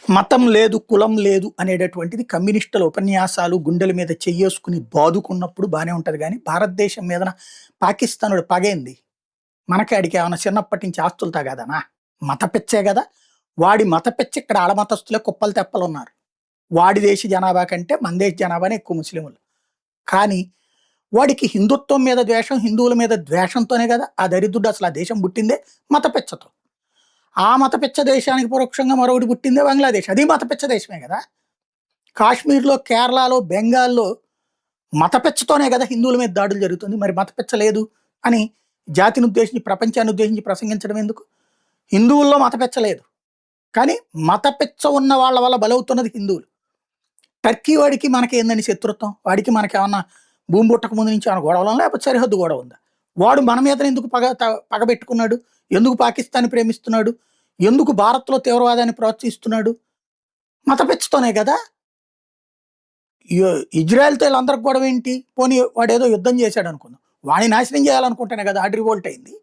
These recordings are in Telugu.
మతం లేదు, కులం లేదు అనేటటువంటిది కమ్యూనిస్టుల ఉపన్యాసాలు గుండెల మీద చెయ్యేసుకుని బాదుకున్నప్పుడు బానే ఉంటది గానీ, భారతదేశం మీదన పాకిస్తానోడు పగేంది? మనకి ఆడికి ఏమన్నా చిన్నప్పటి నుంచి ఆస్తులు తగాదనా? మత పిచ్చే గదా! వాడి మత పిచ్చి ఇక్కడ ఆడ మతస్థులే కుప్పలు తెప్పలున్నారు. వాడి దేశ జనాభా కంటే మన దేశ జనాభానే ఎక్కువ ముస్లిములు. కానీ వాడికి హిందుత్వం మీద ద్వేషం, హిందువుల మీద ద్వేషంతోనే గదా! ఆ దరిద్రుడు అసలు ఆ దేశం పుట్టిందే మత పిచ్చతో. ఆ మత పిచ్చ దేశానికి పరోక్షంగా మరొకటి పుట్టిందే బంగ్లాదేశ్. అది మత పిచ్చ దేశమే గదా! కాశ్మీర్‌లో, కేరళలో, బెంగాల్‌లో మత పిచ్చతోనే గదా హిందువుల మీద దాడులు జరుగుతుంది. మరి మత పిచ్చ లేదు అని జాతిని ఉద్దేశించి, ప్రపంచాన్ని ఉద్దేశించి ప్రసంగించడం ఎందుకు? హిందువుల్లో మత పిచ్చ లేదు. కానీ మత పిచ్చ ఉన్న వాళ్ళ వల్ల బలవుతున్నది హిందువులు. టర్కీ వాడికి మనకేందండి శత్రుత్వం? వాడికి మనకేమన్నా భూమి పుట్టక ముందు నుంచి ఏమన్నా గొడవలా? లేకపోతే సరిహద్దు గొడవ ఉందా? వాడు మన మీదన ఎందుకు పగబెట్టుకున్నాడు? ఎందుకు పాకిస్తాన్‌ని ప్రేమిస్తున్నాడు? ఎందుకు భారత్‌లో తీవ్రవాదాన్ని ప్రోత్సహిస్తున్నాడు? మత పిచ్చితోనే గదా! ఇజ్రాయెల్‌తో ఈళ్ళందరికి గొడవేంటి? పోనీ వాడేదో యుద్ధం చేశాడనుకుందాం. వాడిని నాశనం చేయాలనుకుంటేనే గదా ఆడి రివోల్ట్ అయింది.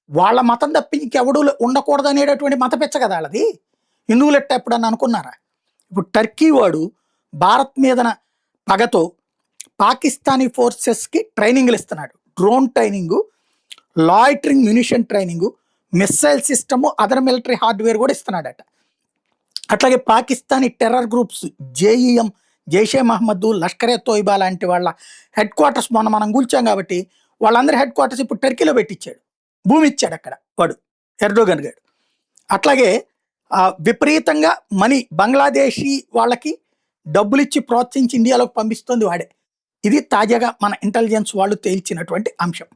వాళ్ళ మతం తప్పించి ఇంకెవడు ఉండకూడదనేటటువంటి మత పిచ్చ గదా ఆళ్ళది. హిందువులెట్ట ఎప్పుడన్నా అనుకున్నారా? ఇప్పుడు టర్కీ వాడు భారత్ మీదన పగతో పాకిస్తానీ ఫోర్సెస్‌కి ట్రైనింగ్‌లు ఇస్తున్నాడు. Drone training, loitering munition training, missile system, other military hardware గూడా ఇస్తున్నాడట. అట్లాగే Pakistani terror groups JEM, Jaish Mohammed, Lashkar Taiba లాంటి వాళ్ళ హెడ్ క్వార్టర్స్ మొన్న మనం కూల్చాం కాబట్టి వాళ్ళందరి హెడ్ క్వార్టర్స్ ఇప్పుడు టర్కీలో పెట్టించాడు. భూమి ఇచ్చాడు అక్కడ వాడు ఎర్డోగన్ గాడు. అట్లాగే విపరీతంగా మనీ బంగ్లాదేశీ వాళ్ళకి డబ్బులిచ్చి ప్రోత్సహించి ఇండియాలోకి పంపిస్తుంది వాడే. ఇది తాజాగా మన ఇంటెలిజెన్స్ వాళ్ళు తేల్చినటువంటి అంశం.